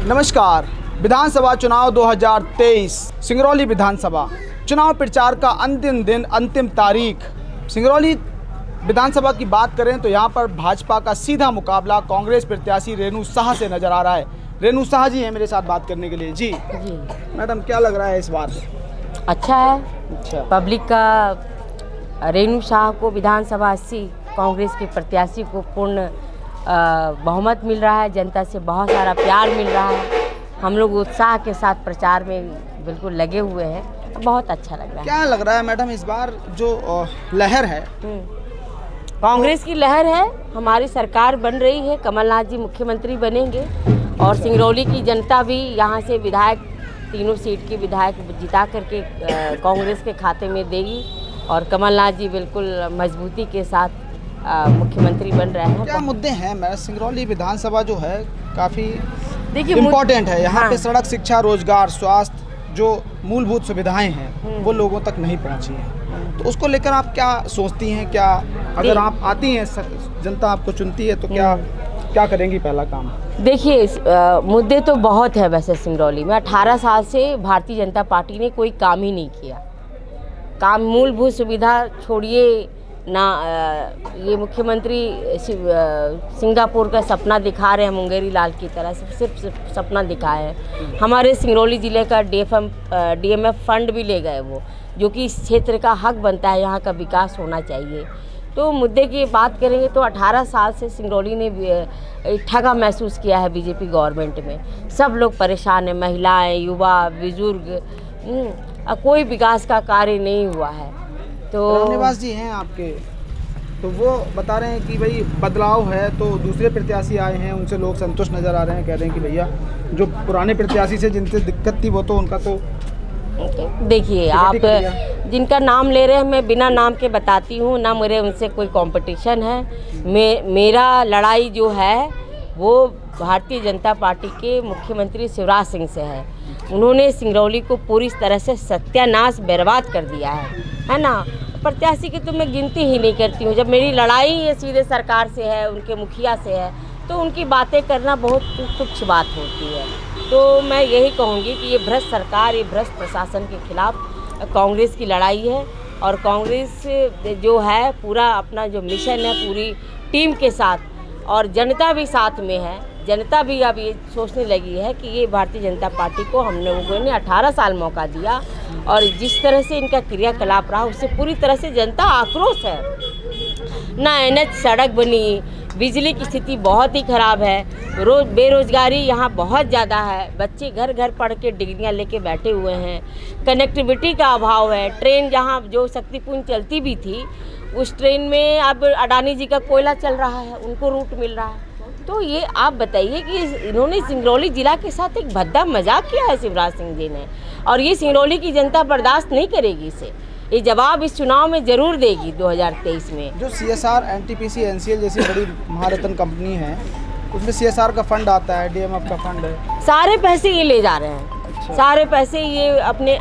नमस्कार। विधानसभा चुनाव 2023 सिंगरौली विधानसभा चुनाव प्रचार का अंतिम दिन, अंतिम तारीख। सिंगरौली विधानसभा की बात करें तो यहाँ पर भाजपा का सीधा मुकाबला कांग्रेस प्रत्याशी रेणु साह से नजर आ रहा है। रेणु साह जी हैं मेरे साथ बात करने के लिए। जी मैडम, क्या लग रहा है इस बार? अच्छा है। अच्छा, पब्लिक का रेणु साह को विधानसभा 80 कांग्रेस के प्रत्याशी को पूर्ण बहुमत मिल रहा है। जनता से बहुत सारा प्यार मिल रहा है। हम लोग उत्साह के साथ प्रचार में बिल्कुल लगे हुए हैं। बहुत अच्छा लग रहा है। क्या लग रहा है मैडम इस बार जो लहर है? कांग्रेस की लहर है। हमारी सरकार बन रही है, कमलनाथ जी मुख्यमंत्री बनेंगे और सिंगरौली की जनता भी यहाँ से विधायक, तीनों सीट की विधायक जिता करके कांग्रेस के खाते में देगी और कमलनाथ जी बिल्कुल मजबूती के साथ मुख्यमंत्री बन रहे हैं। क्या मुद्दे हैं? मैं सिंगरौली विधानसभा जो है काफ़ी इम्पोर्टेंट है। यहाँ पे सड़क, शिक्षा, रोजगार, स्वास्थ्य जो मूलभूत सुविधाएं हैं वो लोगों तक नहीं पहुँची हैं। तो उसको लेकर आप क्या सोचती हैं? क्या अगर आप आती हैं, जनता आपको चुनती है तो क्या करेंगी पहला काम? देखिए, मुद्दे तो बहुत है वैसे सिंगरौली में। 18 साल से भारतीय जनता पार्टी ने कोई काम ही नहीं किया। काम, मूलभूत सुविधा छोड़िए ना। ये मुख्यमंत्री सिंगापुर का सपना दिखा रहे हैं, मुंगेरी लाल की तरह सिर्फ सपना दिखाए हैं। हमारे सिंगरौली ज़िले का DMF फंड भी ले गए वो, जो कि इस क्षेत्र का हक बनता है, यहाँ का विकास होना चाहिए। तो मुद्दे की बात करेंगे तो 18 साल से सिंगरौली ने ठगा महसूस किया है बीजेपी गवर्नमेंट में। सब लोग परेशान हैं, महिलाएं, युवा, बुजुर्ग, कोई विकास का कार्य नहीं हुआ है। तो निवास जी हैं आपके, तो वो बता रहे हैं कि भाई बदलाव है, तो दूसरे प्रत्याशी आए हैं, उनसे लोग संतुष्ट नज़र आ रहे हैं। कह रहे हैं कि भैया जो पुराने प्रत्याशी से जिनसे दिक्कत थी वो तो उनका तो देखिए, आप जिनका नाम ले रहे हैं मैं बिना नाम के बताती हूँ ना। मेरे उनसे कोई कंपटीशन है। मेरा लड़ाई जो है वो भारतीय जनता पार्टी के मुख्यमंत्री शिवराज सिंह से है। उन्होंने सिंगरौली को पूरी तरह से सत्यानाश बर्बाद कर दिया है ना। प्रत्याशी की तो मैं गिनती ही नहीं करती हूँ। जब मेरी लड़ाई ये सीधे सरकार से है, उनके मुखिया से है, तो उनकी बातें करना बहुत तुच्छ बात होती है। तो मैं यही कहूँगी कि ये भ्रष्ट सरकार, ये भ्रष्ट प्रशासन के खिलाफ कांग्रेस की लड़ाई है। और कांग्रेस जो है पूरा अपना जो मिशन है पूरी टीम के साथ, और जनता भी साथ में है। जनता भी अब ये सोचने लगी है कि ये भारतीय जनता पार्टी को हम लोगों ने 18 साल मौका दिया और जिस तरह से इनका क्रियाकलाप रहा उससे पूरी तरह से जनता आक्रोश है। ना NH सड़क बनी, बिजली की स्थिति बहुत ही ख़राब है, बेरोजगारी यहाँ बहुत ज़्यादा है, बच्चे घर घर पढ़ के डिग्रियाँ लेके बैठे हुए हैं, कनेक्टिविटी का अभाव है। ट्रेन जहाँ जो शक्तिपुंज चलती भी थी उस ट्रेन में अब अडानी जी का कोयला चल रहा है, उनको रूट मिल रहा है। तो ये आप बताइए कि इन्होंने सिंगरौली जिला के साथ एक भद्दा मजाक किया है शिवराज सिंह जी ने, और ये सिंगरौली की जनता बर्दाश्त नहीं करेगी इसे। ये जवाब इस चुनाव में जरूर देगी 2023 में। जो CSR, NTPC, NCL जैसी बड़ी महारत्न कंपनी है, उसमें CSR का फंड आता है, DMF का फंड है, सारे पैसे ये ले जा रहे हैं। अच्छा। सारे पैसे ये अपने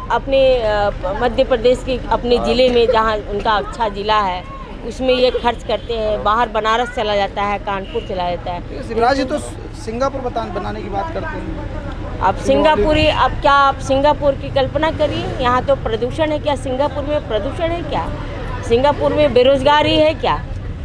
मध्य प्रदेश के अपने ज़िले में जहाँ उनका अच्छा ज़िला है उसमें ये खर्च करते हैं। बाहर बनारस चला जाता है, कानपुर चला जाता है। शिवराज जी तो सिंगापुर बनाने की बात करते हैं। अब सिंगापुरी, अब क्या आप सिंगापुर की कल्पना करिए। यहाँ तो प्रदूषण है क्या? सिंगापुर में प्रदूषण है क्या? सिंगापुर में बेरोजगारी है क्या?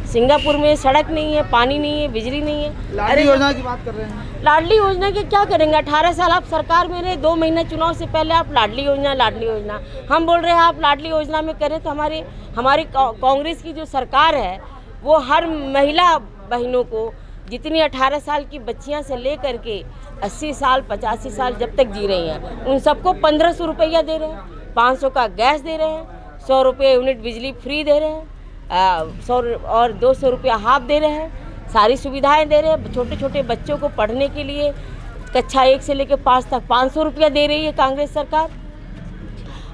सिंगापुर में सड़क नहीं है, पानी नहीं है, बिजली नहीं है। लाडली योजना की बात कर रहे हैं। लाडली योजना के क्या करेंगे? 18 साल आप सरकार में रहे, 2 महीने चुनाव से पहले आप लाडली योजना हम बोल रहे हैं आप लाडली योजना में करें। तो हमारी कांग्रेस की जो सरकार है वो हर महिला बहनों को, जितनी 18 साल की बच्चियां से ले करके 80 साल 85 साल जब तक जी रही हैं, उन सबको 1500 रुपया दे रहे हैं, 500 का गैस दे रहे हैं, 100 रुपये यूनिट बिजली फ्री दे रहे हैं, 100 और 200 रुपया हाफ दे रहे हैं। सारी सुविधाएं दे रहे हैं। छोटे छोटे बच्चों को पढ़ने के लिए कक्षा 1 से लेकर 5 तक 500 रुपया दे रही है कांग्रेस सरकार,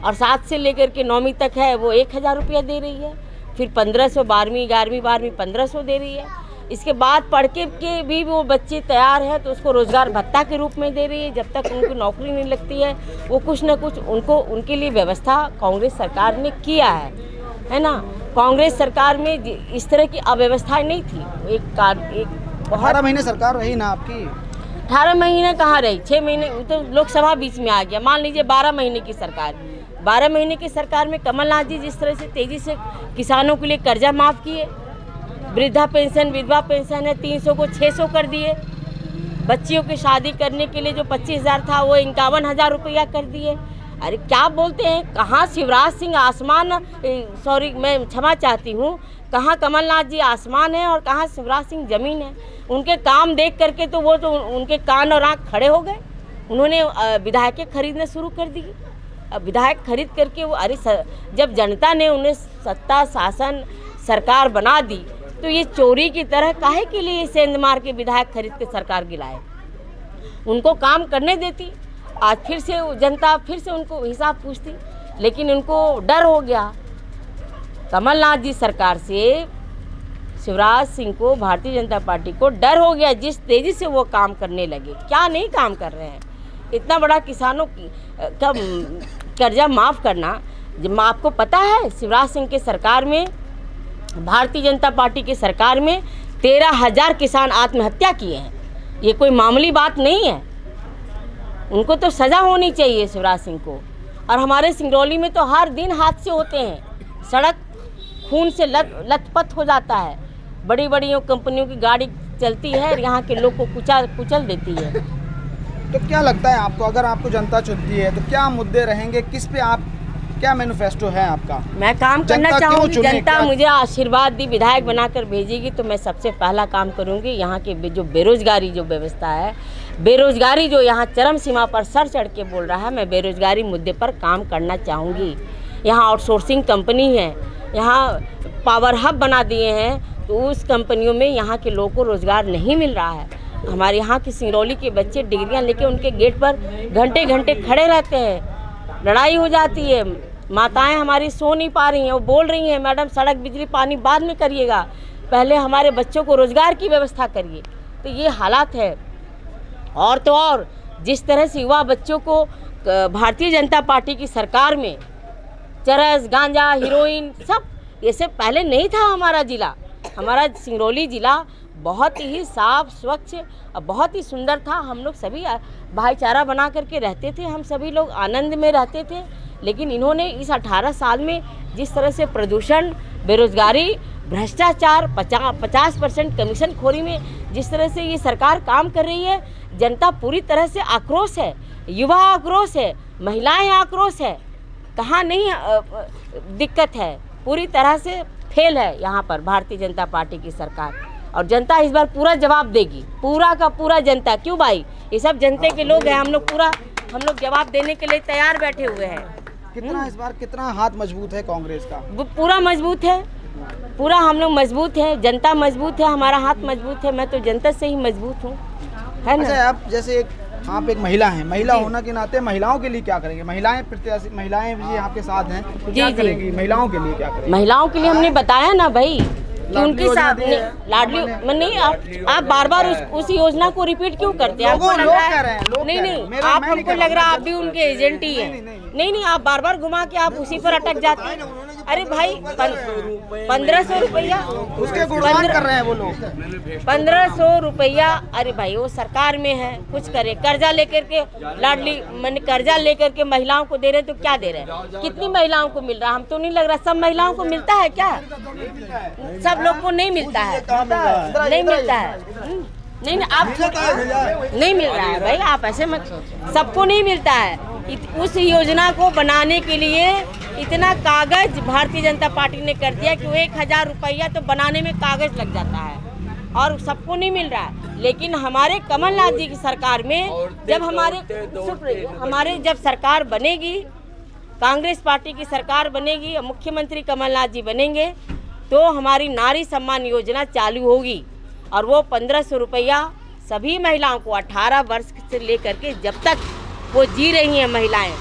और 7 से लेकर के 9वीं तक है वो 1000 रुपया दे रही है। फिर 1500 12वीं 11वीं 12वीं 1500 दे रही है। इसके बाद पढ़ के भी वो बच्चे तैयार है तो उसको रोज़गार भत्ता के रूप में दे रही है। जब तक उनकी नौकरी नहीं लगती है वो कुछ ना कुछ उनके लिए व्यवस्था कांग्रेस सरकार ने किया है ना। कांग्रेस सरकार में इस तरह की अव्यवस्था नहीं थी। एक 18 महीने सरकार रही ना आपकी। 18 महीने कहाँ रही, 6 महीने तो लोकसभा बीच में आ गया। मान लीजिए 12 महीने की सरकार, 12 महीने की सरकार में कमलनाथ जी जिस तरह से तेज़ी से किसानों के लिए कर्जा माफ़ किए, वृद्धा पेंशन विधवा पेंशन है 300 को 600 कर दिए, बच्चियों की शादी करने के लिए जो 25,000 था वो 51,000 रुपया कर दिए। अरे क्या बोलते हैं, कहाँ शिवराज सिंह आसमान, सॉरी मैं क्षमा चाहती हूँ, कहाँ कमलनाथ जी आसमान है और कहाँ शिवराज सिंह ज़मीन है। उनके काम देख करके तो वो तो उनके कान और आँख खड़े हो गए। उन्होंने विधायकें खरीदने शुरू कर दी। अब विधायक खरीद करके वो अरे जब जनता ने उन्हें सत्ता शासन सरकार बना दी तो ये चोरी की तरह काहे के लिए सेंध मार के विधायक खरीद के सरकार गिलाए। उनको काम करने देती, आज फिर से जनता फिर से उनको हिसाब पूछती, लेकिन उनको डर हो गया कमलनाथ जी सरकार से। शिवराज सिंह को, भारतीय जनता पार्टी को डर हो गया, जिस तेज़ी से वो काम करने लगे। क्या नहीं काम कर रहे हैं, इतना बड़ा किसानों का कर्जा माफ़ करना। जब आपको पता है शिवराज सिंह के सरकार में, भारतीय जनता पार्टी की सरकार में 13,000 किसान आत्महत्या किए हैं। ये कोई मामूली बात नहीं है, उनको तो सज़ा होनी चाहिए शिवराज सिंह को। और हमारे सिंगरौली में तो हर दिन हादसे होते हैं, सड़क खून से लथपथ हो जाता है, बड़ी बड़ी कंपनियों की गाड़ी चलती है और यहाँ के लोग को कुचल देती है। तो क्या लगता है आपको, अगर आपको जनता चुनती है तो क्या मुद्दे रहेंगे, किस पे आप, क्या मैनिफेस्टो है आपका? मैं काम करना चाहूँगी, जनता मुझे आशीर्वाद दी, विधायक बनाकर भेजेगी तो मैं सबसे पहला काम करूँगी यहाँ के जो बेरोजगारी जो व्यवस्था है, बेरोजगारी जो यहाँ चरम सीमा पर सर चढ़ के बोल रहा है, मैं बेरोजगारी मुद्दे पर काम करना चाहूँगी। यहाँ आउटसोर्सिंग कंपनी है, यहाँ पावर हब बना दिए हैं, तो उस कंपनियों में यहाँ के लोगों को रोज़गार नहीं मिल रहा है। हमारे यहाँ की सिंगरौली के बच्चे डिग्रियाँ लेके उनके गेट पर घंटे घंटे खड़े रहते हैं, लड़ाई हो जाती है। माताएं हमारी सो नहीं पा रही हैं, वो बोल रही हैं मैडम सड़क बिजली पानी बाद में करिएगा, पहले हमारे बच्चों को रोज़गार की व्यवस्था करिए। तो ये हालात है। और तो और जिस तरह से युवा बच्चों को भारतीय जनता पार्टी की सरकार में चरस गांजा हीरोइन सब, ये सब पहले नहीं था। हमारा ज़िला, हमारा सिंगरौली ज़िला बहुत ही साफ स्वच्छ और बहुत ही सुंदर था। हम लोग सभी भाईचारा बना करके रहते थे, हम सभी लोग आनंद में रहते थे। लेकिन इन्होंने इस 18 साल में जिस तरह से प्रदूषण, बेरोजगारी, भ्रष्टाचार, 50% कमीशन खोरी में जिस तरह से ये सरकार काम कर रही है, जनता पूरी तरह से आक्रोश है, युवा आक्रोश है, महिलाएं आक्रोश है। कहाँ नहीं दिक्कत है, पूरी तरह से फेल है यहाँ पर भारतीय जनता पार्टी की सरकार। और जनता इस बार पूरा जवाब देगी, पूरा का पूरा जनता। क्यों भाई, ये सब जनते के लोग हैं, हम लोग जवाब देने के लिए तैयार बैठे हुए हैं। कितना इस बार कितना हाथ मजबूत है कांग्रेस का? वो पूरा मजबूत है, पूरा हम लोग मजबूत हैं, जनता मजबूत है, हमारा हाथ मजबूत है। मैं तो जनता से ही मजबूत हूँ, है ना। अच्छा, आप जैसे आप एक महिला हैं, महिला होने के नाते महिलाओं के लिए क्या करेंगे? महिलाएं प्रत्याशी, महिलाएं भी आपके साथ हैं, तो क्या करेंगी? महिलाओं के लिए क्या करेंगी? महिलाओं के लिए हमने बताया ना भाई कि उनके साथ लाडली नहीं, आप बार बार उस योजना को रिपीट क्यों करते हैं? आपको लग रहा है नहीं, आप हमको लग रहा है आप भी उनके एजेंट ही हैं। नहीं, आप बार बार घुमा के आप उसी पर अटक जाते हैं। अरे भाई 1500 रुपया उसके गुणगान कर रहे हैं वो लोग। 1500 रुपया, अरे भाई वो सरकार में है, कुछ करे। कर्जा लेकर के लाडली मैंने कर्जा लेकर के महिलाओं को दे रहे हैं, तो क्या दे रहे हैं? कितनी महिलाओं को मिल रहा है? हम तो नहीं लग रहा सब महिलाओं को मिलता है क्या? सब लोग को नहीं मिलता है, नहीं मिलता है। नहीं, आप नहीं मिल रहा है भाई, आप ऐसे मत, सबको नहीं मिलता है। उस योजना को बनाने के लिए इतना कागज भारतीय जनता पार्टी ने कर दिया कि 1,000 रुपया तो बनाने में कागज लग जाता है, और सबको नहीं मिल रहा है। लेकिन हमारे कमलनाथ जी की सरकार में जब सरकार बनेगी, कांग्रेस पार्टी की सरकार बनेगी, मुख्यमंत्री कमलनाथ जी बनेंगे, तो हमारी नारी सम्मान योजना चालू होगी। और वो 1500 रुपया सभी महिलाओं को 18 वर्ष से लेकर के जब तक वो जी रही हैं महिलाएं,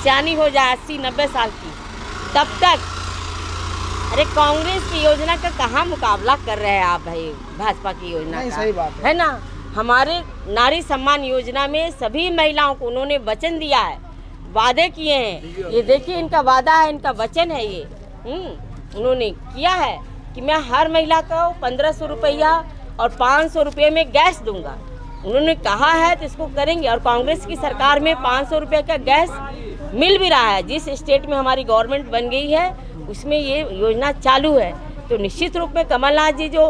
सियानी हो जाए 80-90 साल की, तब तक। अरे कांग्रेस की योजना का कहाँ मुकाबला कर रहे हैं आप भाई, भाजपा की योजना का? सही बात है ना। हमारे नारी सम्मान योजना में सभी महिलाओं को उन्होंने वचन दिया है, वादे किए हैं। ये देखिए इनका वादा है, इनका वचन है ये। उन्होंने किया है कि मैं हर महिला को 1500 रुपया और 500 रुपये में गैस दूंगा। उन्होंने कहा है तो इसको करेंगे। और कांग्रेस की सरकार में 500 रुपये का गैस मिल भी रहा है। जिस स्टेट में हमारी गवर्नमेंट बन गई है उसमें ये योजना चालू है। तो निश्चित रूप में कमलनाथ जी जो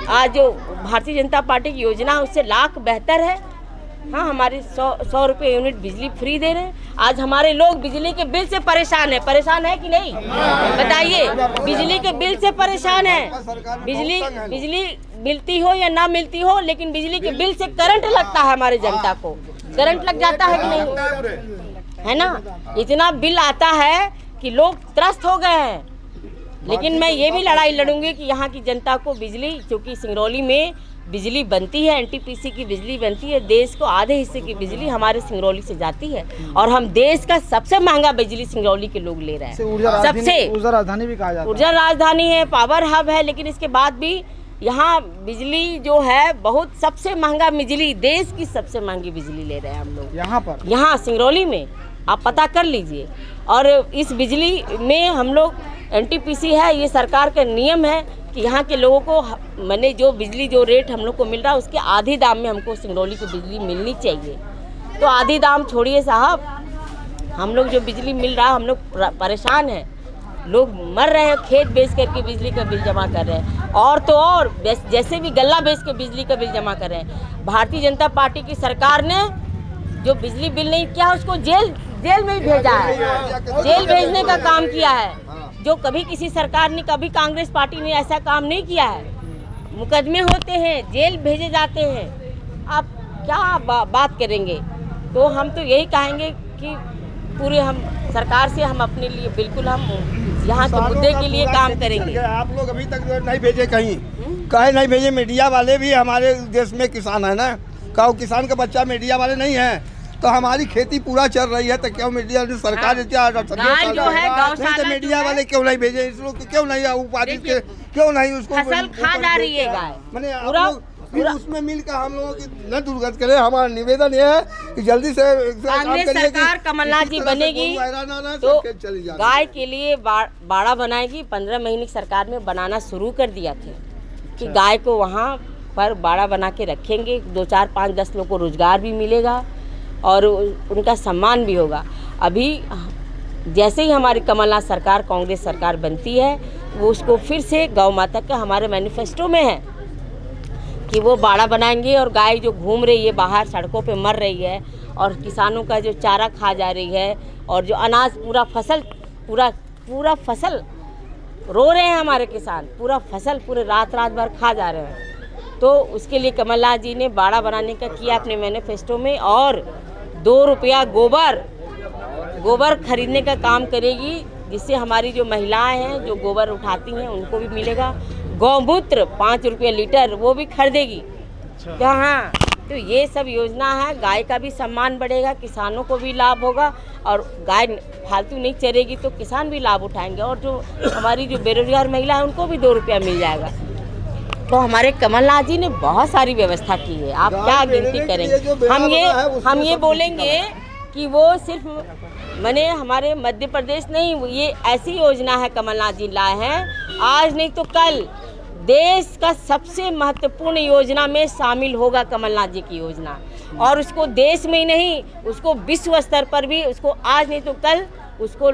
आज जो भारतीय जनता पार्टी की योजना है उससे लाख बेहतर है। हाँ, हमारी 100 रुपये यूनिट बिजली फ्री दे रहे हैं। आज हमारे लोग बिजली के बिल से परेशान है कि नहीं? बताइए, बिजली के बिल से परेशान है। बिजली मिलती हो या ना मिलती हो, लेकिन बिजली के बिल से करंट लगता है। हमारे जनता को करंट लग जाता है कि नहीं, है ना? इतना बिल आता है कि लोग त्रस्त हो गए हैं। लेकिन मैं ये भी लड़ाई लड़ूंगी कि यहाँ की जनता को बिजली, क्योंकि सिंगरौली में बिजली बनती है, एनटीपीसी की बिजली बनती है। देश को आधे हिस्से की बिजली हमारे सिंगरौली से जाती है और हम देश का सबसे महंगा बिजली सिंगरौली के लोग ले रहे हैं। सबसे ऊर्जा राजधानी भी कहा जाता है। ऊर्जा राजधानी है, पावर हब है, लेकिन इसके बाद भी यहाँ बिजली जो है बहुत सबसे महंगा बिजली, देश की सबसे महंगी बिजली ले रहे हैं हम लोग यहाँ सिंगरौली में। आप पता कर लीजिए। और इस बिजली में हम लोग एनटीपीसी है, ये सरकार का नियम है कि यहाँ के लोगों को मैंने जो बिजली जो रेट हम लोग को मिल रहा है उसके आधी दाम में हमको सिंगरौली की बिजली मिलनी चाहिए। तो आधी दाम छोड़िए साहब, हम लोग जो बिजली मिल रहा है हम लोग परेशान हैं। लोग मर रहे हैं, खेत बेच करके बिजली का बिल जमा कर रहे हैं, और तो और जैसे भी गल्ला बेच के बिजली का बिल जमा कर रहे हैं। भारतीय जनता पार्टी की सरकार ने जो बिजली बिल नहीं किया उसको जेल में भेजा है, जेल भेजने का काम किया है, जो कभी किसी सरकार ने, कभी कांग्रेस पार्टी ने ऐसा काम नहीं किया है। मुकदमे होते हैं, जेल भेजे जाते हैं। आप क्या बात करेंगे? तो हम तो यही कहेंगे कि पूरे हम सरकार से हम अपने लिए बिल्कुल हम यहाँ के मुद्दे के लिए काम करेंगे। आप लोग अभी तक नहीं भेजे कहीं, कहे नहीं भेजे। मीडिया वाले भी हमारे देश में किसान है ना, कहो किसान का बच्चा मीडिया वाले नहीं है, तो हमारी खेती पूरा चल रही है। तो क्यों मीडिया सरकार तो मीडिया वाले क्यों नहीं भेजे? इस लोग क्यों नहीं उपाधि के क्यों नहीं उसको फसल खा जा रही है गाय? मैंने फिर उसमें मिलकर हम लोगों की न दुर्गत करें। हमारा निवेदन ये है कि जल्दी से कांग्रेस सरकार कमलनाथ जी बनेगी तो गाय के लिए बाड़ा बनाएगी। 15 महीने की सरकार में बनाना शुरू कर दिया था कि गाय को वहाँ पर बाड़ा बना के रखेंगे। 2, 4, 5, 10 लोग को रोजगार भी मिलेगा और उनका सम्मान भी होगा। अभी जैसे ही हमारी कमलनाथ सरकार, कांग्रेस सरकार बनती है, वो उसको फिर से गौ माता का हमारे मैनिफेस्टो में है कि वो बाड़ा बनाएंगे और गाय जो घूम रही है बाहर सड़कों पे मर रही है और किसानों का जो चारा खा जा रही है और जो अनाज पूरा फसल रो रहे हैं हमारे किसान, पूरा फसल पूरे रात भर खा जा रहे हैं। तो उसके लिए कमलनाथ जी ने बाड़ा बनाने का किया अपने मैनिफेस्टो में, और 2 रुपया गोबर खरीदने का काम करेगी, जिससे हमारी जो महिलाएं हैं जो गोबर उठाती हैं उनको भी मिलेगा। गौमूत्र 5 रुपये लीटर वो भी खरीदेगी। तो हाँ, तो ये सब योजना है। गाय का भी सम्मान बढ़ेगा, किसानों को भी लाभ होगा, और गाय फालतू नहीं चरेगी तो किसान भी लाभ उठाएंगे, और जो हमारी जो बेरोजगार महिला है उनको भी 2 रुपया मिल जाएगा। तो हमारे कमलनाथ जी ने बहुत सारी व्यवस्था की है, आप क्या गिनती करेंगे। हम ये बोलेंगे कि वो सिर्फ मैंने हमारे मध्य प्रदेश नहीं, ये ऐसी योजना है कमलनाथ जी लाए हैं, आज नहीं तो कल देश का सबसे महत्वपूर्ण योजना में शामिल होगा कमलनाथ जी की योजना। और उसको देश में ही नहीं, उसको विश्व स्तर पर भी, उसको आज नहीं तो कल उसको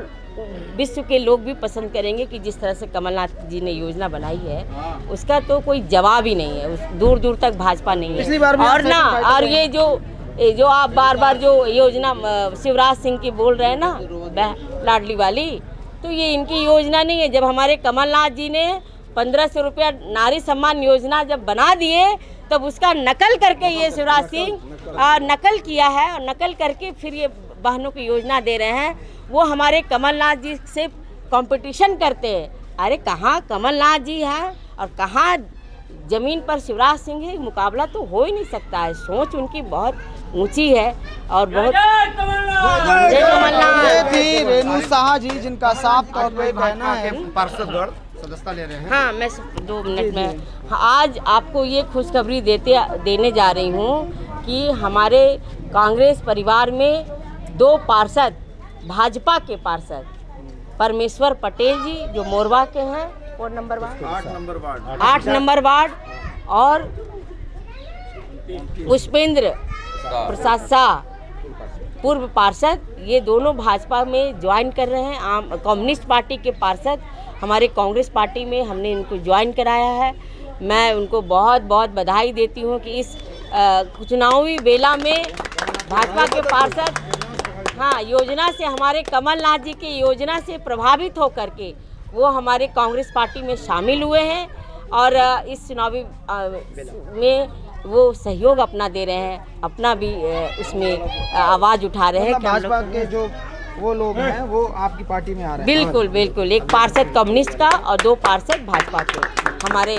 विश्व के लोग भी पसंद करेंगे कि जिस तरह से कमलनाथ जी ने योजना बनाई है उसका तो कोई जवाब ही नहीं है। दूर दूर तक भाजपा नहीं है। और ना, और ये जो आप बार जो योजना शिवराज सिंह की बोल रहे हैं ना, लाडली वाली, तो ये इनकी योजना नहीं है। जब हमारे कमलनाथ जी ने 1500 रुपया नारी सम्मान योजना जब बना दिए, तब उसका नकल करके ये शिवराज सिंह नकल किया है, और नकल करके फिर ये बहनों की योजना दे रहे हैं। वो हमारे कमलनाथ जी से कंपटीशन करते हैं। अरे कहाँ कमलनाथ जी है और कहाँ जमीन पर शिवराज सिंह है, मुकाबला तो हो ही नहीं सकता है। सोच उनकी बहुत ऊंची है और बहुत। जय कमलनाथ। रेणु साहा जी, जिनका साफ तौर पर कहना है पार्षदगण सदस्यता ले रहे हैं। हाँ, मैं 2 मिनट में आज आपको ये खुशखबरी देने जा रही हूँ कि हमारे कांग्रेस परिवार में 2 पार्षद, भाजपा के पार्षद, परमेश्वर पटेल जी जो मोरवा के हैं, कौन नंबर वार्ड? 8 नंबर वार्ड, और पुष्पेंद्र प्रसाद शाह पूर्व पार्षद, ये दोनों भाजपा में ज्वाइन कर रहे हैं। आम कम्युनिस्ट पार्टी के पार्षद हमारे कांग्रेस पार्टी में हमने इनको ज्वाइन कराया है। मैं उनको बहुत बहुत बधाई देती हूँ कि इस चुनावी बेला में भाजपा के पार्षद योजना से, हमारे कमलनाथ जी की योजना से प्रभावित होकर के वो हमारे कांग्रेस पार्टी में शामिल हुए हैं और इस चुनावी में वो सहयोग अपना दे रहे हैं, अपना भी उसमें आवाज़ उठा रहे हैं। मतलब भाजपा के जो वो लोग हैं वो आपकी पार्टी में आ रहे हैं? बिल्कुल बिल्कुल, एक पार्षद कम्युनिस्ट का और 2 पार्षद भाजपा के हमारे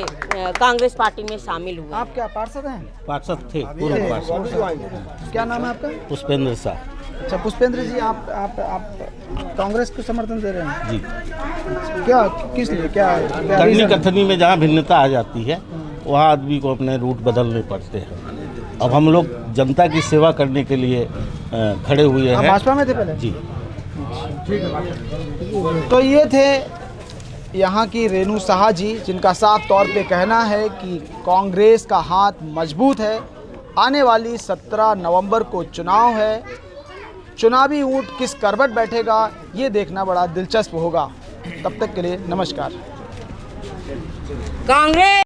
कांग्रेस पार्टी में शामिल हुए। आप क्या पार्षद हैं? पार्षद थे, पूर्व पार्षद। क्या नाम है आपका? पुष्पेंद्र शाह। अच्छा पुष्पेंद्र जी, आप कांग्रेस को समर्थन दे रहे हैं जी। क्या, किस लिए, क्या करनी reason है? कथनी में जहाँ भिन्नता आ जाती है वहाँ आदमी को अपने रूट बदलने पड़ते हैं। अब हम लोग जनता की सेवा करने के लिए खड़े हुए आप हैं। भाजपा में थे पहले? जी। तो ये थे यहाँ की रेणु साहा जी, जिनका साफ तौर पे कहना है कि कांग्रेस का हाथ मजबूत है। आने वाली 17 नवंबर को चुनाव है। चुनावी ऊंट किस करवट बैठेगा ये देखना बड़ा दिलचस्प होगा। तब तक के लिए नमस्कार। कांग्रेस